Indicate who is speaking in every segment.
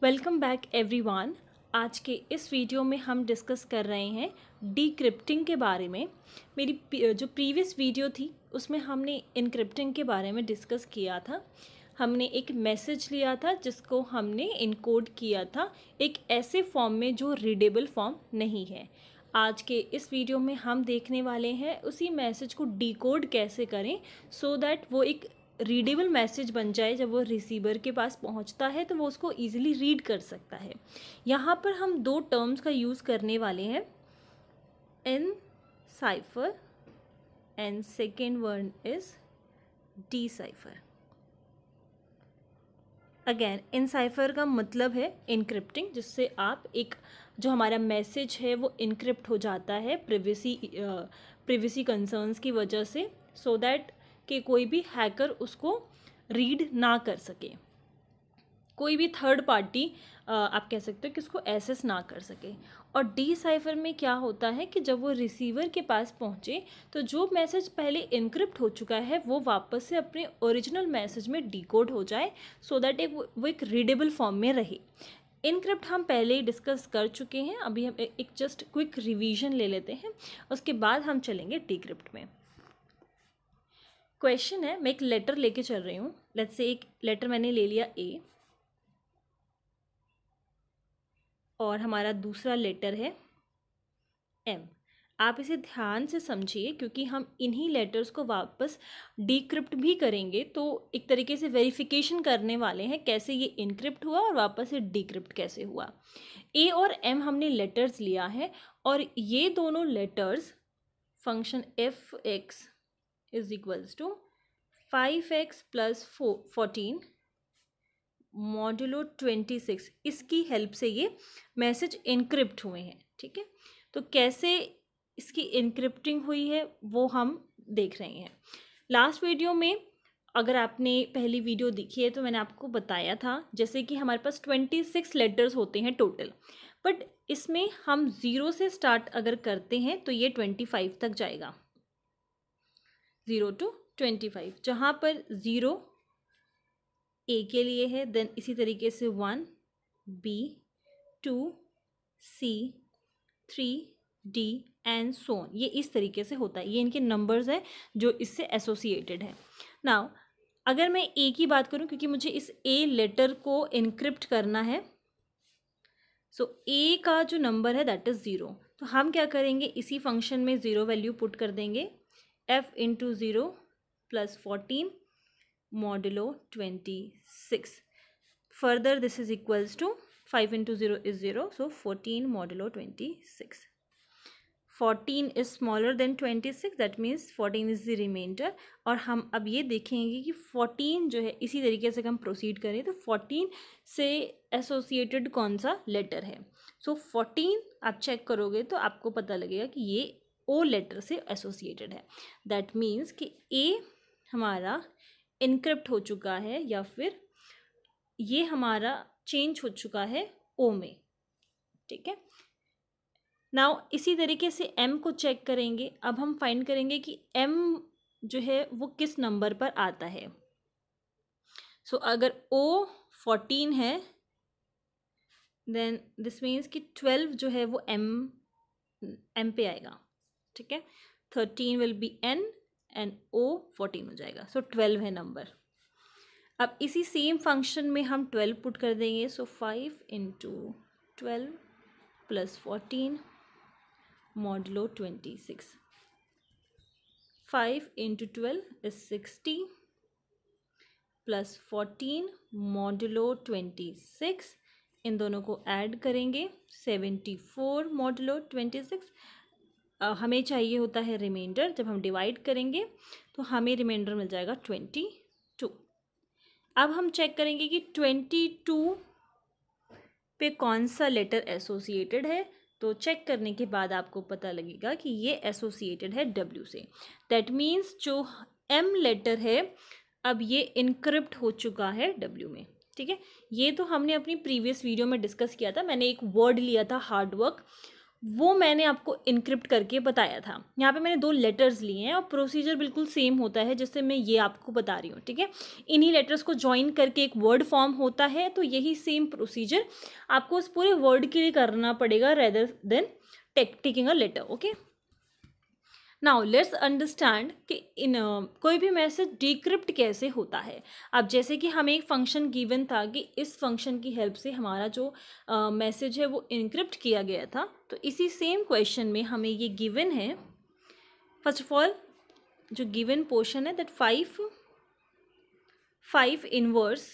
Speaker 1: Welcome back everyone. आज के इस वीडियो में हम डिस्कस कर रहे हैं डीक्रिप्टिंग के बारे में। मेरी जो प्रीवियस वीडियो थी उसमें हमने इनक्रिप्टिंग के बारे में डिस्कस किया था। हमने एक मैसेज लिया था जिसको हमने इनकोड किया था एक ऐसे फॉर्म में जो रीडेबल फॉर्म नहीं है। आज के इस वीडियो में हम देखने वाले हैं उसी मैसेज को डिकोड कैसे करें सो दैट वो एक रीडेबल मैसेज बन जाए। जब वो रिसीवर के पास पहुंचता है तो वो उसको ईजिली रीड कर सकता है। यहाँ पर हम दो टर्म्स का यूज़ करने वाले हैं, encipher and second word is decipher. Again encipher का मतलब है इनक्रिप्टिंग, जिससे आप एक जो हमारा मैसेज है वो इनक्रिप्ट हो जाता है प्रिवेसी कंसर्न्स की वजह से, सो दैट कि कोई भी हैकर उसको रीड ना कर सके, कोई भी थर्ड पार्टी आप कह सकते हो कि उसको एक्सेस ना कर सके। और डी साइफर में क्या होता है कि जब वो रिसीवर के पास पहुँचे तो जो मैसेज पहले इनक्रिप्ट हो चुका है वो वापस से अपने ओरिजिनल मैसेज में डिकोड हो जाए, सो दैट वो एक रीडेबल फॉर्म में रहे। इनक्रिप्ट हम पहले ही डिस्कस कर चुके हैं, अभी हम एक जस्ट क्विक रिवीजन ले लेते हैं, उसके बाद हम चलेंगे डीक्रिप्ट में। क्वेश्चन है, मैं एक लेटर लेके चल रही हूँ। लेट्स से एक लेटर मैंने ले लिया ए और हमारा दूसरा लेटर है एम। आप इसे ध्यान से समझिए क्योंकि हम इन्हीं लेटर्स को वापस डीक्रिप्ट भी करेंगे, तो एक तरीके से वेरिफिकेशन करने वाले हैं कैसे ये इनक्रिप्ट हुआ और वापस से डीक्रिप्ट कैसे हुआ। ए और एम हमने लेटर्स लिया है और ये दोनों letters function f x is equals to 5x plus 14 modulo 26, इसकी हेल्प से ये मैसेज इनक्रिप्ट हुए हैं। ठीक है, तो कैसे इसकी इनक्रिप्टिंग हुई है वो हम देख रहे हैं। लास्ट वीडियो में अगर आपने पहली वीडियो देखी है तो मैंने आपको बताया था जैसे कि हमारे पास 26 लेटर्स होते हैं टोटल, बट इसमें हम 0 से स्टार्ट अगर करते हैं तो ये 25 तक जाएगा, 0 to 25, जहाँ पर 0 ए के लिए है, देन इसी तरीके से 1 B 2 C 3 D and so on. ये इस तरीके से होता है, ये इनके नंबर्स हैं जो इससे एसोसिएटेड है। नाउ अगर मैं ए की बात करूं क्योंकि मुझे इस ए लेटर को इनक्रिप्ट करना है, सो ए का जो नंबर है दैट इज़ 0, तो हम क्या करेंगे इसी फंक्शन में 0 वैल्यू पुट कर देंगे, f into 0 plus 14 modulo 26. Further this is equals to 5 into 0 is 0, so 14 modulo 26. 14 is smaller than 26, that means 14 is the remainder। और हम अब ये देखेंगे कि 14 जो है इसी तरीके से हम प्रोसीड करें तो 14 से एसोसिएटेड कौन सा लेटर है। सो 14 आप चेक करोगे तो आपको पता लगेगा कि ये ओ लेटर से एसोसिएटेड है। दैट मीन्स कि ए हमारा इनक्रिप्ट हो चुका है या फिर ये हमारा चेंज हो चुका है ओ में। ठीक है, नाउ इसी तरीके से एम को चेक करेंगे। अब हम फाइंड करेंगे कि एम जो है वो किस नंबर पर आता है। सो अगर ओ 14 है देन दिस मीन्स कि 12 जो है वो एम पे आएगा। ठीक है, 13 विल बी एन एंड ओ 14 हो जाएगा, सो 12 है नंबर। अब इसी सेम फंक्शन में हम 12 पुट कर देंगे, सो 5 into 12 plus 14 modulo 26, 5 into 12 is 60 plus 14 modulo 26, इन दोनों को ऐड करेंगे 74 मॉडलो 26। हमें चाहिए होता है रिमाइंडर, जब हम डिवाइड करेंगे तो हमें रिमाइंडर मिल जाएगा 22। अब हम चेक करेंगे कि 22 पे कौन सा लेटर एसोसिएटेड है, तो चेक करने के बाद आपको पता लगेगा कि ये एसोसिएटेड है W से। दैट मीन्स जो M लेटर है अब ये इनक्रिप्ट हो चुका है W में। ठीक है, ये तो हमने अपनी प्रीवियस वीडियो में डिस्कस किया था। मैंने एक वर्ड लिया था हार्ड वर्क, वो मैंने आपको इनक्रिप्ट करके बताया था। यहाँ पे मैंने 2 लेटर्स लिए हैं और प्रोसीजर बिल्कुल सेम होता है जैसे मैं ये आपको बता रही हूँ, ठीक है। इन्हीं लेटर्स को जॉइन करके एक वर्ड फॉर्म होता है, तो यही सेम प्रोसीजर आपको उस पूरे वर्ड के लिए करना पड़ेगा rather than taking a letter, okay. Now let's understand कि इन कोई भी मैसेज डिक्रिप्ट कैसे होता है। अब जैसे कि हमें एक फंक्शन गिवन था कि इस फंक्शन की हेल्प से हमारा जो मैसेज है वो इनक्रिप्ट किया गया था, तो इसी सेम क्वेश्चन में हमें ये गिवन है। फर्स्ट ऑफ ऑल जो गिवन पोर्शन है that 5 inverse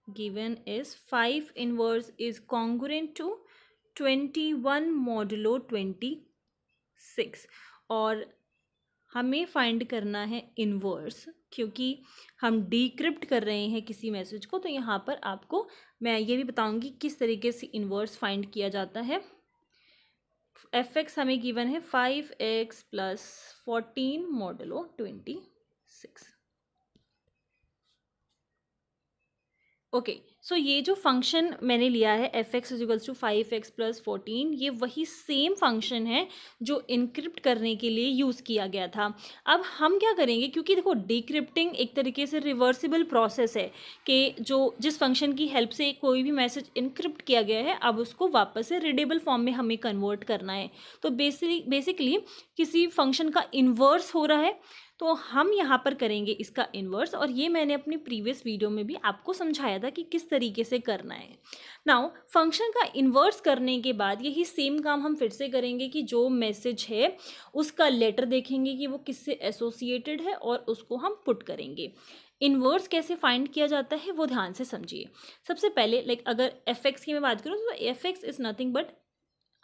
Speaker 1: given is 5 inverse is congruent to 21 modulo 26 और हमें फाइंड करना है इनवर्स, क्योंकि हम डिक्रिप्ट कर रहे हैं किसी मैसेज को। तो यहाँ पर आपको मैं ये भी बताऊंगी किस तरीके से इनवर्स फाइंड किया जाता है। f(x) हमें गिवन है 5x + 14 modulo 26। ओके, सो ये जो फंक्शन मैंने लिया है f(x) = 5x + 14, ये वही सेम फंक्शन है जो इनक्रिप्ट करने के लिए यूज़ किया गया था। अब हम क्या करेंगे, क्योंकि देखो डिक्रिप्टिंग एक तरीके से रिवर्सिबल प्रोसेस है कि जो जिस फंक्शन की हेल्प से कोई भी मैसेज इनक्रिप्ट किया गया है अब उसको वापस से रीडेबल फॉर्म में हमें कन्वर्ट करना है। तो बेसिकली किसी फंक्शन का इन्वर्स हो रहा है तो हम यहाँ पर करेंगे इसका इन्वर्स, और ये मैंने अपनी प्रीवियस वीडियो में भी आपको समझाया था कि किस तरीके से करना है। नाउ फंक्शन का इन्वर्स करने के बाद यही सेम काम हम फिर से करेंगे कि जो मैसेज है उसका लेटर देखेंगे कि वो किससे एसोसिएटेड है और उसको हम पुट करेंगे। इन्वर्स कैसे फाइंड किया जाता है वो ध्यान से समझिए। सबसे पहले अगर f(x) की मैं बात करूँ तो f(x) इज़ नथिंग बट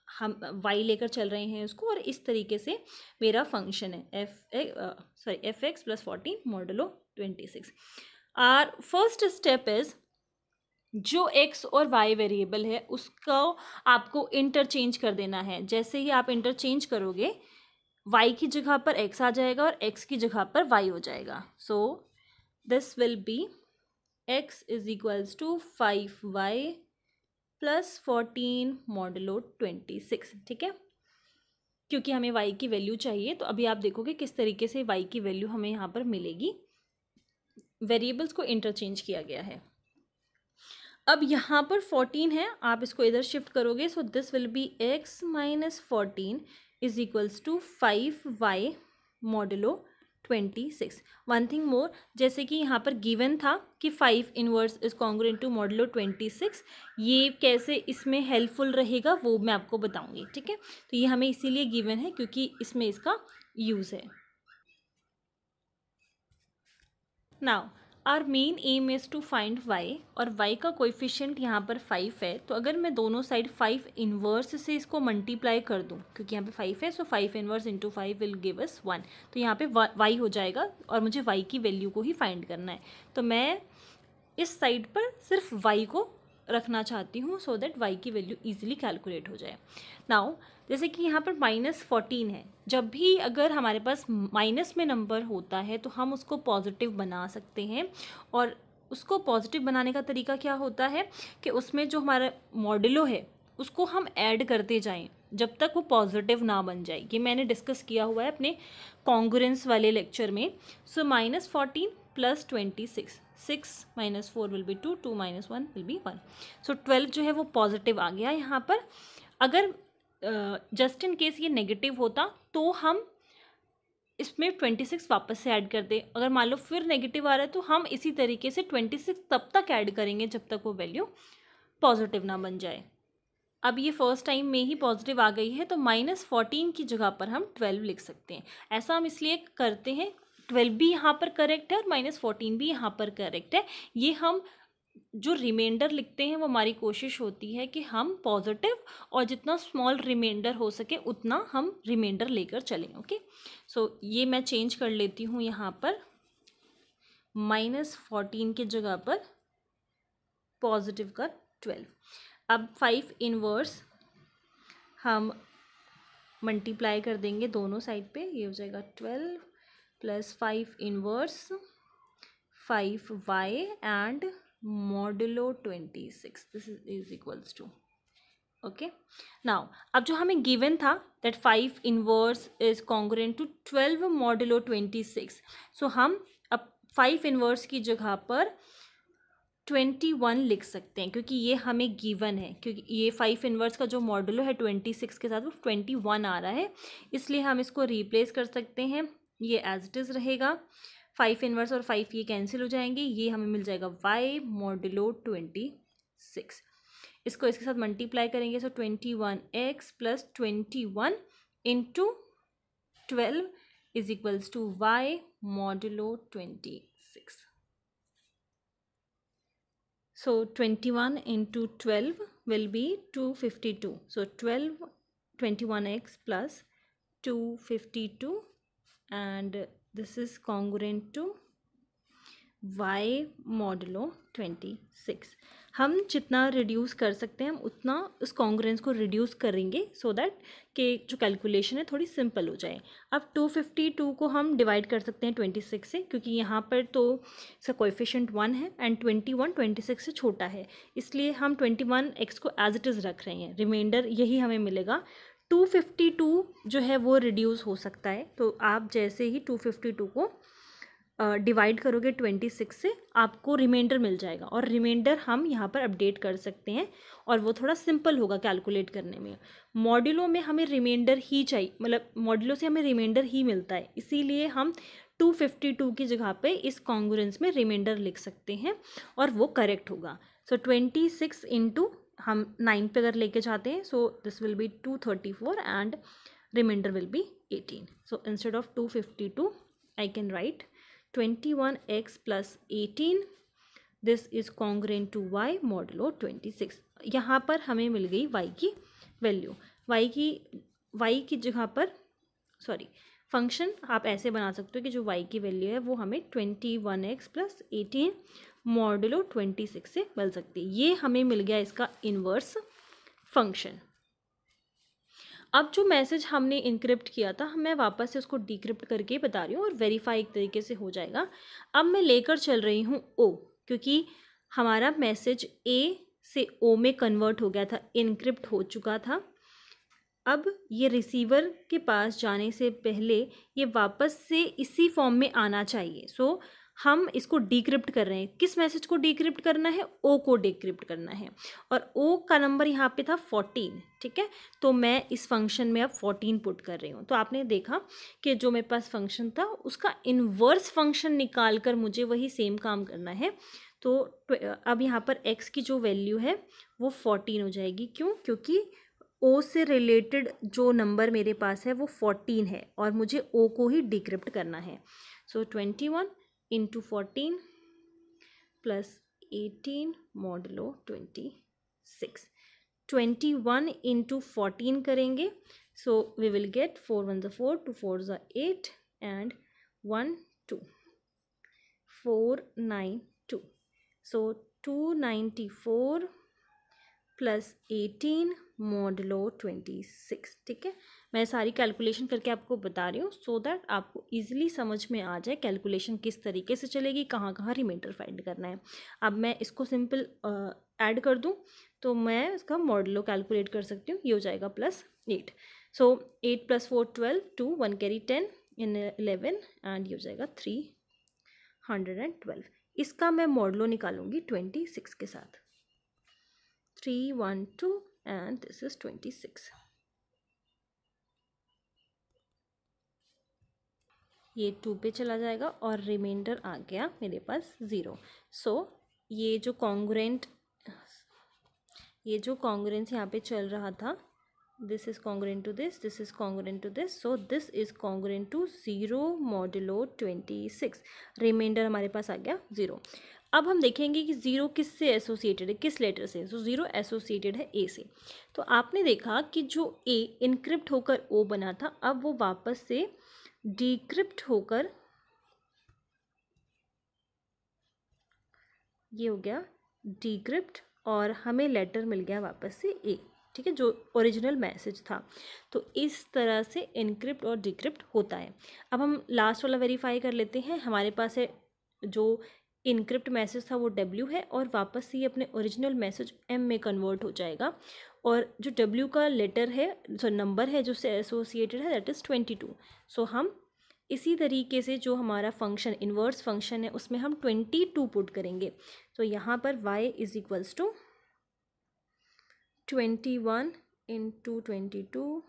Speaker 1: हम y लेकर चल रहे हैं उसको, और इस तरीके से मेरा फंक्शन है f(x + 14 modulo 26). Our first step is जो x और y वेरिएबल है उसको आपको इंटरचेंज कर देना है। जैसे ही आप इंटरचेंज करोगे y की जगह पर x आ जाएगा और x की जगह पर y हो जाएगा। सो this will be x = 5y + 14 modulo 26, ठीक है। क्योंकि हमें y की वैल्यू चाहिए, तो अभी आप देखोगे किस तरीके से y की वैल्यू हमें यहाँ पर मिलेगी। वेरिएबल्स को इंटरचेंज किया गया है। अब यहाँ पर 14 है, आप इसको इधर शिफ्ट करोगे, so this will be x - 14 = 5y modulo 26। One thing more, जैसे कि यहाँ पर गिवन था कि 5 inverse is congruent to modulo 26, ये कैसे इसमें हेल्पफुल रहेगा वो मैं आपको बताऊंगी, ठीक है। तो ये हमें इसीलिए गिवन है क्योंकि इसमें इसका यूज़ है। Now our main aim is to find y, और y का कोएफिशिएंट यहाँ पर 5 है। तो अगर मैं दोनों साइड 5 इनवर्स से इसको मल्टीप्लाई कर दूँ, क्योंकि यहाँ पे 5 है, सो 5 इनवर्स × 5 विल गिव अस 1। तो यहाँ पे y हो जाएगा और मुझे y की वैल्यू को ही फाइंड करना है। तो मैं इस साइड पर सिर्फ y को रखना चाहती हूँ सो दैट y की वैल्यू ईजिली कैलकुलेट हो जाए। नाउ जैसे कि यहाँ पर -14 है, जब भी अगर हमारे पास माइनस में नंबर होता है तो हम उसको पॉजिटिव बना सकते हैं, और उसको पॉजिटिव बनाने का तरीका क्या होता है कि उसमें जो हमारा मॉड्यूलो है उसको हम ऐड करते जाएं जब तक वो पॉजिटिव ना बन जाए। ये मैंने डिस्कस किया हुआ है अपने कॉन्ग्रुएंस वाले लेक्चर में। सो -14 + 26, 6 - 4 विल बी 2, 2 - 1 विल बी 1। सो 12 जो है वो पॉजिटिव आ गया यहाँ पर। अगर जस्ट इन केस ये नेगेटिव होता तो हम इसमें 26 वापस से ऐड कर दें। अगर मान लो फिर नेगेटिव आ रहा है तो हम इसी तरीके से 26 तब तक ऐड करेंगे जब तक वो वैल्यू पॉजिटिव ना बन जाए। अब ये फर्स्ट टाइम में ही पॉजिटिव आ गई है तो -14 की जगह पर हम 12 लिख सकते हैं। ऐसा हम इसलिए करते हैं, 12 भी यहाँ पर करेक्ट है और -14 भी यहाँ पर करेक्ट है। ये हम जो रिमाइंडर लिखते हैं वो हमारी कोशिश होती है कि हम पॉजिटिव और जितना स्मॉल रिमाइंडर हो सके उतना हम रिमाइंडर लेकर चलें। ओके, सो ये मैं चेंज कर लेती हूँ यहाँ पर -14 की जगह पर पॉजिटिव का 12। अब 5 इनवर्स हम मल्टीप्लाई कर देंगे दोनों साइड पे, ये हो जाएगा 12 + 5 inverse 5y and modulo 26, this is equals to, okay. Now अब जो हमें गिवन था that 5 inverse is congruent to 12 modulo 26, so हम अब 5 इनवर्स की जगह पर 21 लिख सकते हैं क्योंकि ये हमें गिवन है, क्योंकि ये 5 इनवर्स का जो मॉडुलो है 26 के साथ वो 21 आ रहा है, इसलिए हम इसको रिप्लेस कर सकते हैं। ये एज इट इज़ रहेगा, 5 इनवर्स और 5 ये कैंसिल हो जाएंगे, ये हमें मिल जाएगा y मॉडुलो 26। इसको इसके साथ मल्टीप्लाई करेंगे, so 21x plus 21 into 12 is equals to y modulo 26। So 21 into 12 will be 252. So 21x plus 252, and this is congruent to y modulo 26. हम जितना रिड्यूस कर सकते हैं हम उतना उस कॉन्ग्रुएंस को रिड्यूस करेंगे सो दैट कि जो कैलकुलेशन है थोड़ी सिंपल हो जाए। अब 252 को हम डिवाइड कर सकते हैं 26 से, क्योंकि यहाँ पर तो इसका कोएफिशिएंट 1 है एंड 21 26 से छोटा है, इसलिए हम 21x को एज इट इज़ रख रहे हैं, रिमाइंडर यही हमें मिलेगा। 252 जो है वो रिड्यूस हो सकता है, तो आप जैसे ही 252 को डिवाइड करोगे 26 से आपको रिमाइंडर मिल जाएगा, और रिमाइंडर हम यहाँ पर अपडेट कर सकते हैं और वो थोड़ा सिंपल होगा कैलकुलेट करने में। मॉड्यूलो में हमें रिमाइंडर ही चाहिए, मतलब मॉड्यूलो से हमें रिमाइंडर ही मिलता है, इसीलिए हम 252 की जगह पे इस कॉन्ग्रुएंस में रिमाइंडर लिख सकते हैं और वो करेक्ट होगा। सो 26 इंटू हम 9 पे अगर लेके जाते हैं, so this will be 234 and remainder will be 18। So instead of 252 I can write 21x plus 18, this is congruent to y modulo 26। यहाँ पर हमें मिल गई y की वैल्यू, y की जगह पर फंक्शन आप ऐसे बना सकते हो कि जो y की वैल्यू है वो हमें 21x plus 18 मॉडुलो 26 से मिल सकती है। ये हमें मिल गया इसका इन्वर्स फंक्शन। अब जो मैसेज हमने इनक्रिप्ट किया था मैं वापस से उसको डिक्रिप्ट करके बता रही हूँ और वेरीफाई एक तरीके से हो जाएगा। अब मैं लेकर चल रही हूँ ओ, क्योंकि हमारा मैसेज ए से ओ में कन्वर्ट हो गया था, इनक्रिप्ट हो चुका था। अब ये रिसीवर के पास जाने से पहले ये वापस से इसी फॉर्म में आना चाहिए। सो हम इसको डिक्रिप्ट कर रहे हैं। किस मैसेज को डिक्रिप्ट करना है? ओ को डिक्रिप्ट करना है, और ओ का नंबर यहाँ पे था 14, ठीक है। तो मैं इस फंक्शन में अब 14 पुट कर रही हूँ। तो आपने देखा कि जो मेरे पास फंक्शन था उसका इन्वर्स फंक्शन निकाल कर मुझे वही सेम काम करना है। तो अब यहाँ पर x की जो वैल्यू है वो 14 हो जाएगी। क्यों? क्योंकि ओ से रिलेटेड जो नंबर मेरे पास है वो 14 है और मुझे ओ को ही डिक्रिप्ट करना है। So 21 into 14 plus 18 modulo 26। 21 into 14 करेंगे, so we will get 4 1 4, 2 4 8 and 1 2 4 9 2। So 294 plus 18 modulo 26, ठीक है। मैं सारी कैलकुलेशन करके आपको बता रही हूँ सो दैट आपको इजीली समझ में आ जाए कैलकुलेशन किस तरीके से चलेगी, कहाँ कहाँ रिमाइंडर फाइंड करना है। अब मैं इसको सिंपल ऐड कर दूँ तो मैं इसका मॉडुलो कैलकुलेट कर सकती हूँ। ये हो जाएगा +8। सो 8 + 4 12, 2 1 कैरी 10 इन 11 एंड ये हो जाएगा 312। इसका मैं मॉडुलो निकालूंगी 26 के साथ। 312 and this is 26। ये 2 पे चला जाएगा और रिमाइंडर आ गया मेरे पास 0। सो ये जो कॉन्ग्रुएंस यहाँ पे चल रहा था, this is congruent to this, this is congruent to this, so this is congruent to 0 modulo 26। Remainder हमारे पास आ गया 0। अब हम देखेंगे कि 0 किससे एसोसिएटेड है, किस लेटर से। सो 0 एसोसिएटेड है ए से। तो आपने देखा कि जो ए इनक्रिप्ट होकर ओ बना था, अब वो वापस से डिक्रिप्ट होकर ये हो गया डिक्रिप्ट और हमें लेटर मिल गया वापस से ए, ठीक है, जो ओरिजिनल मैसेज था। तो इस तरह से इनक्रिप्ट और डिक्रिप्ट होता है। अब हम लास्ट वाला वेरीफाई कर लेते हैं। हमारे पास है जो इनक्रिप्ट मैसेज था वो W है और वापस से ये अपने ओरिजिनल मैसेज M में कन्वर्ट हो जाएगा। और जो W का लेटर है, जो नंबर है जो से एसोसिएटेड है, दैट इज़ 22। सो हम इसी तरीके से जो हमारा फंक्शन इन्वर्स फंक्शन है उसमें हम 22 पुट करेंगे। तो यहाँ पर y is equals to 21 into 22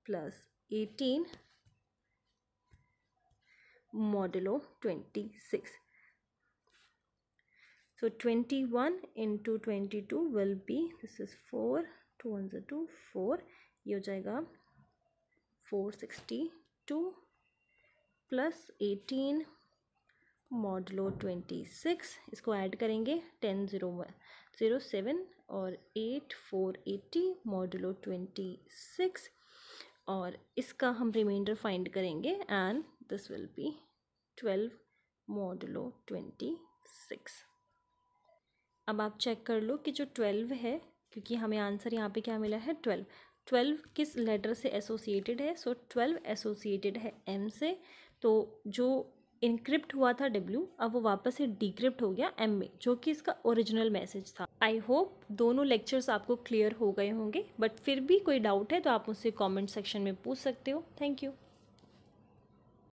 Speaker 1: plus 18 modulo 26. So 21 into 22 will be, this is 4, 2 1 is 2, 4, ये हो जाएगा 462 प्लस 18 मॉडुलो 26, इसको ऐड करेंगे 10 0 0 7 और 8 4 80 मॉडुलो 26, और इसका हम रिमाइंडर फाइंड करेंगे and this will B 12 modulo 26। अब आप चेक कर लो कि जो 12 है, क्योंकि हमें आंसर यहाँ पे क्या मिला है 12, 12 किस लेटर से एसोसिएटेड है, सो 12 एसोसिएटेड है M से। तो जो इनक्रिप्ट हुआ था W, अब वो वापस से डिक्रिप्ट हो गया M में, जो कि इसका ओरिजिनल मैसेज था। आई होप दोनों लेक्चर्स आपको क्लियर हो गए होंगे, बट फिर भी कोई डाउट है तो आप मुझसे कमेंट सेक्शन में पूछ सकते हो। Thank you.